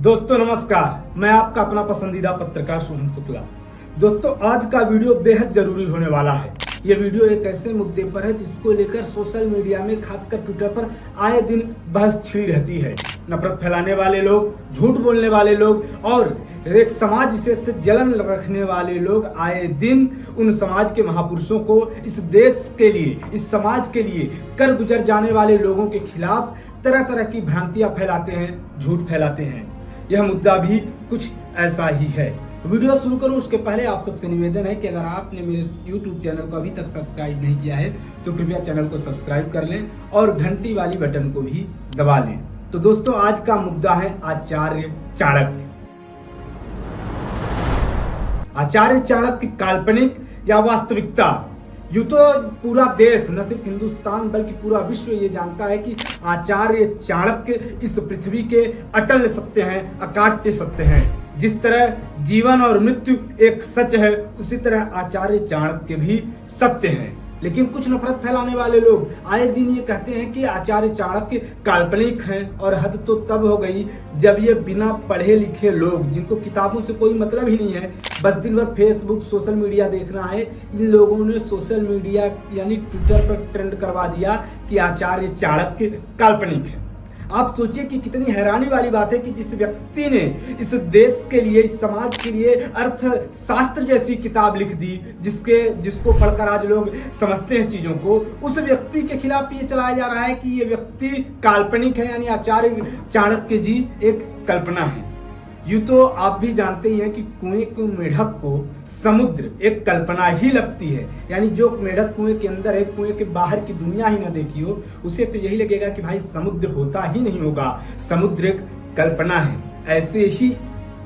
दोस्तों नमस्कार, मैं आपका अपना पसंदीदा पत्रकार शुभम शुक्ला। दोस्तों आज का वीडियो बेहद जरूरी होने वाला है। यह वीडियो एक ऐसे मुद्दे पर है जिसको लेकर सोशल मीडिया में खासकर ट्विटर पर आए दिन बहस छिड़ी रहती है। नफरत फैलाने वाले लोग, झूठ बोलने वाले लोग और एक समाज विशेष से जलन रखने वाले लोग आए दिन उन समाज के महापुरुषों को, इस देश के लिए, इस समाज के लिए कर गुजर जाने वाले लोगों के खिलाफ तरह तरह की भ्रांतियां फैलाते हैं, झूठ फैलाते हैं। यह मुद्दा भी कुछ ऐसा ही है। वीडियो शुरू करूं उसके पहले आप सबसे निवेदन है कि अगर आपने मेरे YouTube चैनल को अभी तक सब्सक्राइब नहीं किया है तो कृपया चैनल को सब्सक्राइब कर लें और घंटी वाली बटन को भी दबा लें। तो दोस्तों आज का मुद्दा है आचार्य चाणक्य। आचार्य चाणक्य काल्पनिक या वास्तविकता? यूं तो पूरा देश, न सिर्फ हिंदुस्तान बल्कि पूरा विश्व ये जानता है कि आचार्य चाणक्य इस पृथ्वी के अटल सत्य हैं, अकाट्य सत्य हैं। जिस तरह जीवन और मृत्यु एक सच है, उसी तरह आचार्य चाणक्य भी सत्य हैं। लेकिन कुछ नफरत फैलाने वाले लोग आए दिन ये कहते हैं कि आचार्य चाणक्य काल्पनिक हैं, और हद तो तब हो गई जब ये बिना पढ़े लिखे लोग, जिनको किताबों से कोई मतलब ही नहीं है, बस दिन भर फेसबुक सोशल मीडिया देखना है, इन लोगों ने सोशल मीडिया यानी ट्विटर पर ट्रेंड करवा दिया कि आचार्य चाणक्य काल्पनिक है। आप सोचिए कि कितनी हैरानी वाली बात है कि जिस व्यक्ति ने इस देश के लिए, इस समाज के लिए अर्थशास्त्र जैसी किताब लिख दी, जिसको पढ़कर आज लोग समझते हैं चीजों को, उस व्यक्ति के खिलाफ ये चलाया जा रहा है कि ये व्यक्ति काल्पनिक है, यानी आचार्य चाणक्य जी एक कल्पना है। यूं तो आप भी जानते ही हैं कि कुएं के मेढक को समुद्र एक कल्पना ही लगती है, यानी जो मेढक कुएं के अंदर है, कुएं के बाहर की दुनिया ही ना देखी हो, उसे तो यही लगेगा कि भाई समुद्र होता ही नहीं होगा, समुद्र एक कल्पना है। ऐसे ही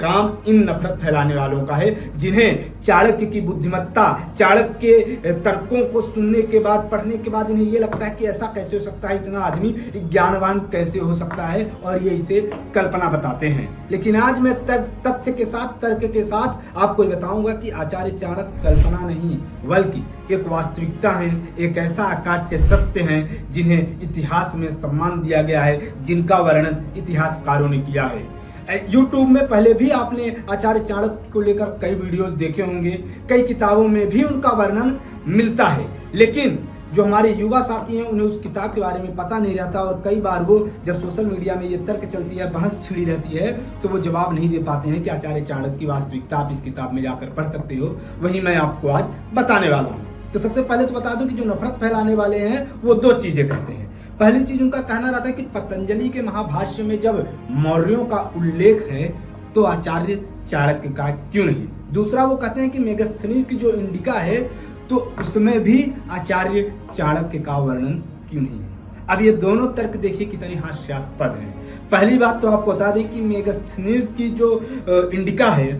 काम इन नफरत फैलाने वालों का है, जिन्हें चाणक्य की बुद्धिमत्ता, चाणक्य के तर्कों को सुनने के बाद, पढ़ने के बाद इन्हें ये लगता है कि ऐसा कैसे हो सकता है, इतना आदमी ज्ञानवान कैसे हो सकता है, और ये इसे कल्पना बताते हैं। लेकिन आज मैं तथ्य के साथ, तर्क के साथ आपको बताऊंगा कि आचार्य चाणक्य कल्पना नहीं बल्कि एक वास्तविकता है, एक ऐसा अकाट्य सत्य है जिन्हें इतिहास में सम्मान दिया गया है, जिनका वर्णन इतिहासकारों ने किया है। YouTube में पहले भी आपने आचार्य चाणक्य को लेकर कई वीडियोस देखे होंगे, कई किताबों में भी उनका वर्णन मिलता है, लेकिन जो हमारे युवा साथी हैं उन्हें उस किताब के बारे में पता नहीं रहता, और कई बार वो जब सोशल मीडिया में ये तर्क चलती है, बहस छिड़ी रहती है, तो वो जवाब नहीं दे पाते हैं कि आचार्य चाणक्य की वास्तविकता आप इस किताब में जाकर पढ़ सकते हो। वही मैं आपको आज बताने वाला हूँ। तो सबसे पहले तो बता दूं कि जो नफरत फैलाने वाले हैं वो दो चीजें कहते हैं। पहली चीज उनका कहना रहता है कि पतंजलि के महाभाष्य में जब मौर्यों का उल्लेख है तो आचार्य चाणक्य का क्यों नहीं। दूसरा वो कहते हैं कि मेगस्थनीज की जो इंडिका है तो उसमें भी आचार्य चाणक्य का वर्णन क्यों नहीं है। अब ये दोनों तर्क देखिए कितनी हास्यास्पद है। पहली बात तो आपको बता दें कि मेगस्थनीज की जो इंडिका है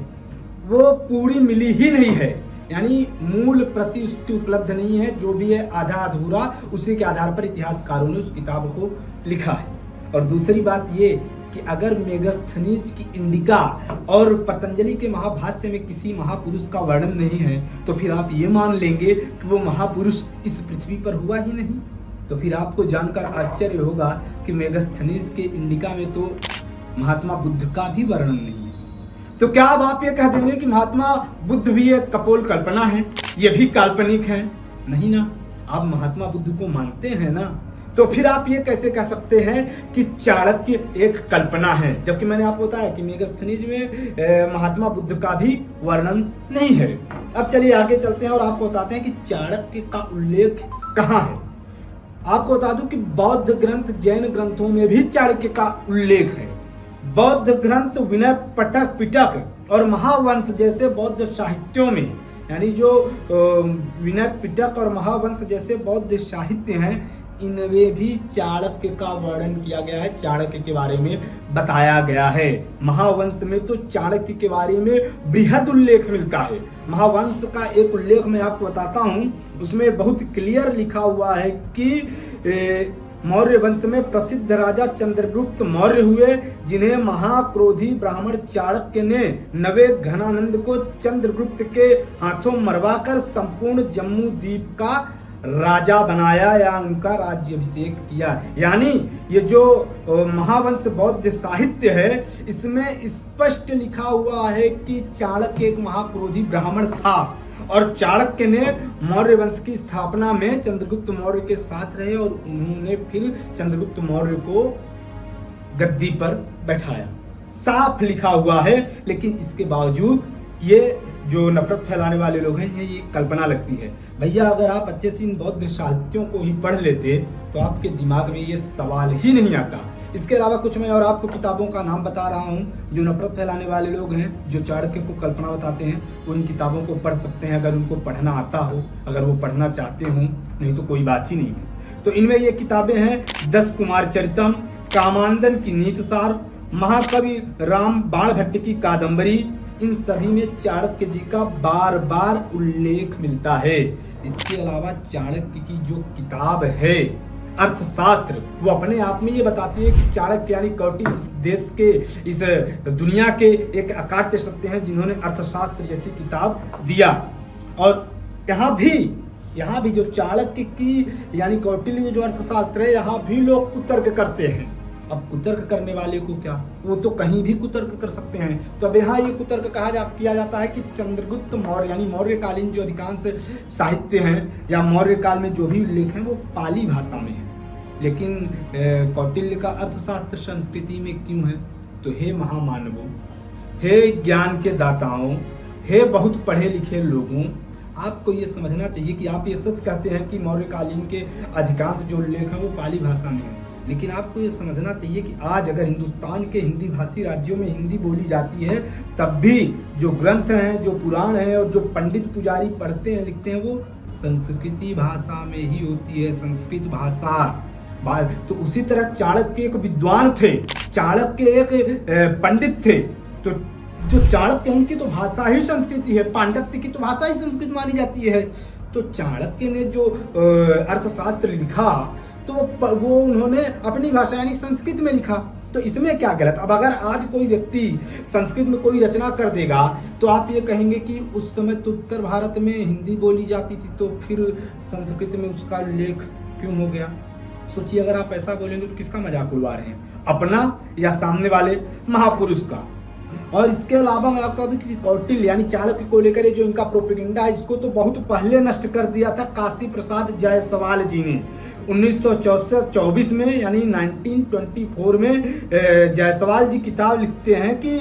वो पूरी मिली ही नहीं है, यानी मूल प्रति उसकी उपलब्ध नहीं है, जो भी है आधा अधूरा, उसी के आधार पर इतिहासकारों ने उस किताब को लिखा है। और दूसरी बात ये कि अगर मेगस्थनीज की इंडिका और पतंजलि के महाभाष्य में किसी महापुरुष का वर्णन नहीं है तो फिर आप ये मान लेंगे कि वो महापुरुष इस पृथ्वी पर हुआ ही नहीं। तो फिर आपको जानकर आश्चर्य होगा कि मेगस्थनीज के इंडिका में तो महात्मा बुद्ध का भी वर्णन नहीं है। तो क्या अब आप ये कह देंगे कि महात्मा बुद्ध भी एक कपोल कल्पना है, ये भी काल्पनिक है? नहीं ना, आप महात्मा बुद्ध को मानते हैं ना, तो फिर आप ये कैसे कह सकते हैं कि चाणक्य एक कल्पना है, जबकि मैंने आपको बताया कि मेगस्थनीज में महात्मा बुद्ध का भी वर्णन नहीं है। अब चलिए आगे चलते हैं और आपको बताते हैं कि चाणक्य का उल्लेख कहाँ है। आपको बता दूं कि बौद्ध ग्रंथ, जैन ग्रंथों में भी चाणक्य का उल्लेख है। बौद्ध ग्रंथ विनय पिटक और महावंश जैसे बौद्ध साहित्यों में, यानी जो विनय पिटक और महावंश जैसे बौद्ध साहित्य हैं, इनमें भी चाणक्य का वर्णन किया गया है, चाणक्य के बारे में बताया गया है। महावंश में तो चाणक्य के बारे में बृहद उल्लेख मिलता है। महावंश का एक उल्लेख मैं आपको बताता हूँ, उसमें बहुत क्लियर लिखा हुआ है कि मौर्य वंश में प्रसिद्ध राजा चंद्रगुप्त मौर्य हुए, जिन्हें महाक्रोधी ब्राह्मण चाणक्य ने नवेघनानंद को चंद्रगुप्त के हाथों मरवाकर संपूर्ण जम्मू द्वीप का राजा बनाया या उनका राज्याभिषेक किया। यानी ये जो महावंश बौद्ध साहित्य है इसमें स्पष्ट लिखा हुआ है कि चाणक्य एक महाक्रोधी ब्राह्मण था और चाणक्य ने मौर्य वंश की स्थापना में चंद्रगुप्त मौर्य के साथ रहे और उन्होंने फिर चंद्रगुप्त मौर्य को गद्दी पर बैठाया। साफ लिखा हुआ है, लेकिन इसके बावजूद ये जो नफरत फैलाने वाले लोग हैं ये कल्पना लगती है। भैया अगर आप अच्छे से इन बौद्ध साहित्यों को ही पढ़ लेते तो आपके दिमाग में ये सवाल ही नहीं आता। इसके अलावा कुछ मैं और आपको किताबों का नाम बता रहा हूँ जो नफरत फैलाने वाले लोग हैं, जो चाणक्य को कल्पना बताते हैं, वो इन किताबों को पढ़ सकते हैं अगर उनको पढ़ना आता हो, अगर वो पढ़ना चाहते हो, नहीं तो कोई बात ही नहीं है। तो इनमें ये किताबें हैं 10 कुमार चरितम, कामानंदन की नीतसार, महाकवि राम बाणभट्ट की कादंबरी, इन सभी में चाणक्य जी का बार बार उल्लेख मिलता है। इसके अलावा चाणक्य की जो किताब है अर्थशास्त्र, वो अपने आप में ये बताती है कि चाणक्य यानी कौटिल्य इस देश के, इस दुनिया के एक अकाट्य सत्य हैं जिन्होंने अर्थशास्त्र जैसी किताब दिया। और यहाँ भी जो चाणक्य की यानी कौटिल्य जो अर्थशास्त्र है, यहाँ भी लोग कुतर्क करते हैं। अब कुतर्क करने वाले को क्या, वो तो कहीं भी कुतर्क कर सकते हैं। तो अब यहाँ ये कुतर्क किया जाता है कि चंद्रगुप्त मौर्य यानी मौर्यकालीन जो अधिकांश साहित्य हैं या मौर्य काल में जो भी उल्लेख हैं वो पाली भाषा में है, लेकिन कौटिल्य का अर्थशास्त्र संस्कृति में क्यों है? तो हे महामानवों, हे ज्ञान के दाताओं, हे बहुत पढ़े लिखे लोगों, आपको ये समझना चाहिए कि आप ये सच कहते हैं कि मौर्यकालीन के अधिकांश जो उल्लेख हैं वो पाली भाषा में है, लेकिन आपको ये समझना चाहिए कि आज अगर हिंदुस्तान के हिंदी भाषी राज्यों में हिंदी बोली जाती है तब भी जो ग्रंथ हैं, जो पुराण हैं और जो पंडित पुजारी पढ़ते हैं लिखते हैं वो संस्कृति भाषा में ही होती है, संस्कृत भाषा। तो उसी तरह चाणक्य एक विद्वान थे, चाणक्य एक पंडित थे, तो जो चाणक्य उनकी तो भाषा ही संस्कृति है, पांडित्य की तो भाषा ही संस्कृत मानी जाती है। तो चाणक्य ने जो अर्थशास्त्र लिखा तो वो उन्होंने अपनी भाषा यानी संस्कृत में लिखा, तो इसमें क्या गलत? अब अगर आज कोई व्यक्ति संस्कृत में कोई रचना कर देगा तो आप ये कहेंगे कि उस समय तो उत्तर भारत में हिंदी बोली जाती थी तो फिर संस्कृत में उसका उल्लेख क्यों हो गया? सोचिए, अगर आप ऐसा बोलेंगे तो किसका मजाक उड़वा रहे हैं, अपना या सामने वाले महापुरुष का? और इसके अलावा मैं आपको बता दूं कि कौटिल्य यानी चाणक्य को लेकर जो इनका प्रोपेगेंडा है इसको तो बहुत पहले नष्ट कर दिया था काशी प्रसाद जायसवाल जी ने 1924 में यानी 1924 में जायसवाल जी किताब लिखते हैं कि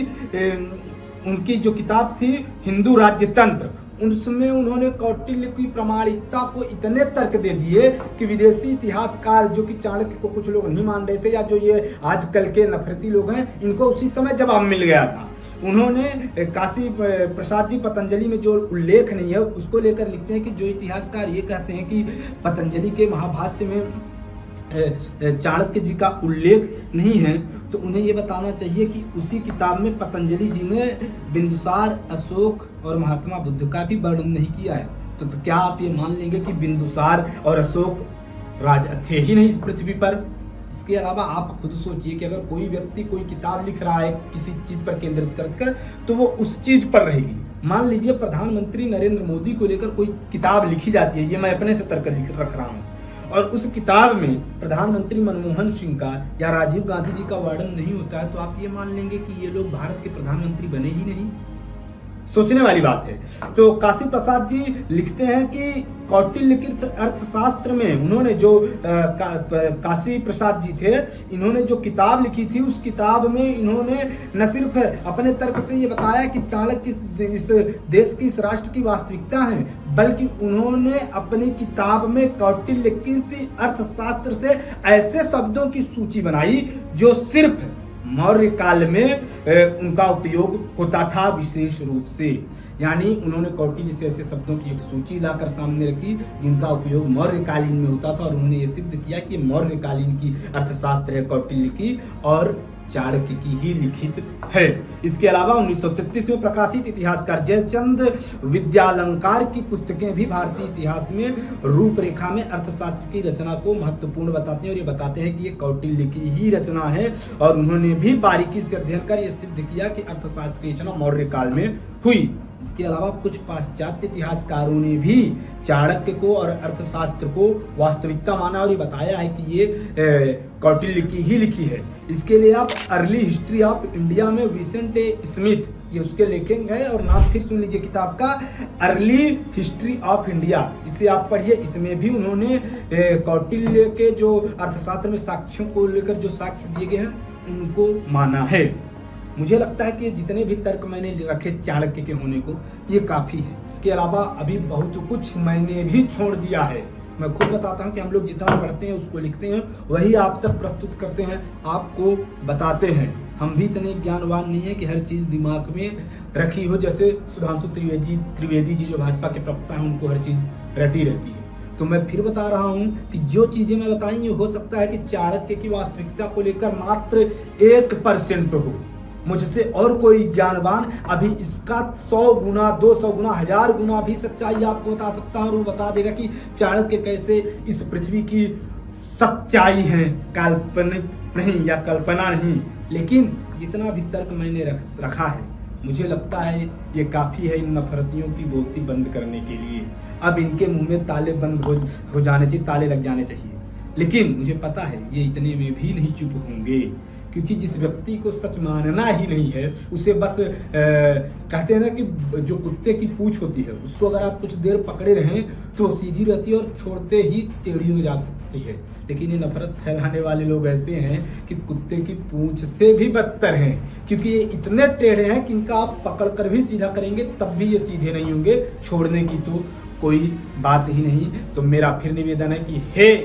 उनकी जो किताब थी हिंदू राज्य तंत्र, उसमें उन्होंने कौटिल्य की प्रामाणिकता को इतने तर्क दे दिए कि विदेशी इतिहासकार जो कि चाणक्य को कुछ लोग नहीं मान रहे थे या जो ये आजकल के नफरती लोग हैं इनको उसी समय जवाब मिल गया था। उन्होंने काशी प्रसाद जी पतंजलि में जो उल्लेख नहीं है उसको लेकर लिखते हैं कि जो इतिहासकार ये कहते हैं कि पतंजलि के महाभाष्य में चाणक्य जी का उल्लेख नहीं है तो उन्हें ये बताना चाहिए कि उसी किताब में पतंजलि जी ने बिंदुसार, अशोक और महात्मा बुद्ध का भी वर्णन नहीं किया है। तो क्या आप ये मान लेंगे कि बिंदुसार और अशोक राजा थे ही नहीं इस पृथ्वी पर? इसके अलावा आप खुद सोचिए कि अगर कोई व्यक्ति कोई किताब लिख रहा है किसी चीज पर केंद्रित कर तो वो उस चीज पर रहेगी। मान लीजिए प्रधानमंत्री नरेंद्र मोदी को लेकर कोई किताब लिखी जाती है, ये मैं अपने से तर्क रख रहा हूँ, और उस किताब में प्रधानमंत्री मनमोहन सिंह का या राजीव गांधी जी का वर्णन नहीं होता है तो आप ये मान लेंगे कि ये लोग भारत के प्रधानमंत्री बने ही नहीं? सोचने वाली बात है। तो काशी प्रसाद जी लिखते हैं कि कौटिल्य के अर्थशास्त्र में उन्होंने जो काशी प्रसाद जी थे, इन्होंने जो किताब लिखी थी उस किताब में इन्होंने न सिर्फ अपने तर्क से ये बताया कि चाणक्य इस देश की, इस राष्ट्र की वास्तविकता है, बल्कि उन्होंने अपनी किताब में कौटिल्य की अर्थशास्त्र से ऐसे शब्दों की सूची बनाई जो सिर्फ मौर्य काल में उनका उपयोग होता था विशेष रूप से। यानी उन्होंने कौटिल्य से ऐसे शब्दों की एक सूची लाकर सामने रखी जिनका उपयोग मौर्यकालीन में होता था और उन्होंने ये सिद्ध किया कि मौर्यकालीन की अर्थशास्त्र है कौटिल्य की और चाणक्य की ही लिखित है। इसके अलावा 1933 में प्रकाशित इतिहासकार जयचंद्र विद्यालंकार की पुस्तकें भी भारतीय इतिहास में रूपरेखा में अर्थशास्त्र की रचना को महत्वपूर्ण बताते हैं और ये बताते हैं कि ये कौटिल्य की ही रचना है और उन्होंने भी बारीकी से अध्ययन कर ये सिद्ध किया कि अर्थशास्त्र की रचना मौर्य काल में हुई। इसके अलावा कुछ पाश्चात्य इतिहासकारों ने भी चाणक्य को और अर्थशास्त्र को वास्तविकता माना और ये बताया है कि ये कौटिल्य की ही लिखी है। इसके लिए आप अर्ली हिस्ट्री ऑफ इंडिया में विसेंट ए स्मिथ, ये उसके लेखक है, और नाम फिर सुन लीजिए किताब का, अर्ली हिस्ट्री ऑफ इंडिया, इसे आप पढ़िए। इसमें भी उन्होंने कौटिल्य के जो अर्थशास्त्र में साक्ष्यों को लेकर जो साक्ष्य दिए गए हैं उनको माना है। मुझे लगता है कि जितने भी तर्क मैंने रखे चाणक्य के होने को, ये काफ़ी है। इसके अलावा अभी बहुत कुछ मैंने भी छोड़ दिया है। मैं खुद बताता हूँ कि हम लोग जितना पढ़ते हैं उसको लिखते हैं, वही आप तक प्रस्तुत करते हैं, आपको बताते हैं। हम भी इतने ज्ञानवान नहीं है कि हर चीज़ दिमाग में रखी हो। जैसे सुधांशु त्रिवेदी जी जो भाजपा के प्रवक्ता हैं, उनको हर चीज़ रटी रहती है। तो मैं फिर बता रहा हूं कि जो चीजें मैं बताई, ये हो सकता है कि चाणक्य की वास्तविकता को लेकर मात्र 1% हो। मुझसे और कोई ज्ञानवान अभी इसका 100 गुना, 200 गुना, 1000 गुना भी सच्चाई आपको बता सकता है, और वो बता देगा कि चाणक्य कैसे इस पृथ्वी की सच्चाई है, काल्पनिक नहीं या कल्पना नहीं। लेकिन जितना भी तर्क मैंने रखा है, मुझे लगता है ये काफ़ी है इन नफरतियों की बोलती बंद करने के लिए। अब इनके मुंह में ताले बंद हो जाने चाहिए, ताले लग जाने चाहिए। लेकिन मुझे पता है ये इतने में भी नहीं चुप होंगे, क्योंकि जिस व्यक्ति को सच मानना ही नहीं है, उसे बस कहते हैं ना कि जो कुत्ते की पूंछ होती है, उसको अगर आप कुछ देर पकड़े रहें तो सीधी रहती है और छोड़ते ही टेढ़ी हो जा सकती है। लेकिन ये नफरत फैलाने वाले लोग ऐसे हैं कि कुत्ते की पूंछ से भी बदतर हैं, क्योंकि ये इतने टेढ़े हैं कि इनका आप पकड़ कर भी सीधा करेंगे तब भी ये सीधे नहीं होंगे, छोड़ने की तो कोई बात ही नहीं। तो मेरा फिर निवेदन है कि हे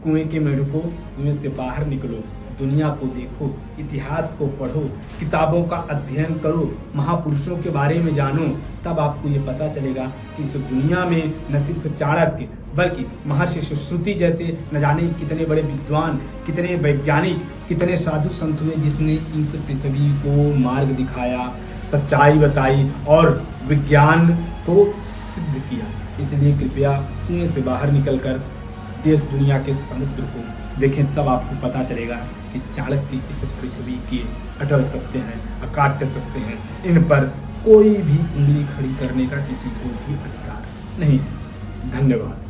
कुएं के मेढकों, कुएं से बाहर निकलो, दुनिया को देखो, इतिहास को पढ़ो, किताबों का अध्ययन करो, महापुरुषों के बारे में जानो। तब आपको ये पता चलेगा कि इस दुनिया में न सिर्फ चाणक्य बल्कि महर्षि सुश्रुति जैसे न जाने कितने बड़े विद्वान, कितने वैज्ञानिक, कितने साधु संत हुए जिसने इस पृथ्वी को मार्ग दिखाया, सच्चाई बताई और विज्ञान को सिद्ध किया। इसलिए कृपया कुएं से बाहर निकलकर देश दुनिया के समुद्र को देखें, तब आपको पता चलेगा कि चाणक्य इस पृथ्वी के अटल सत्य हैं, अकाट्य सत्य हैं। इन पर कोई भी उंगली खड़ी करने का किसी को भी अधिकार नहीं है। धन्यवाद।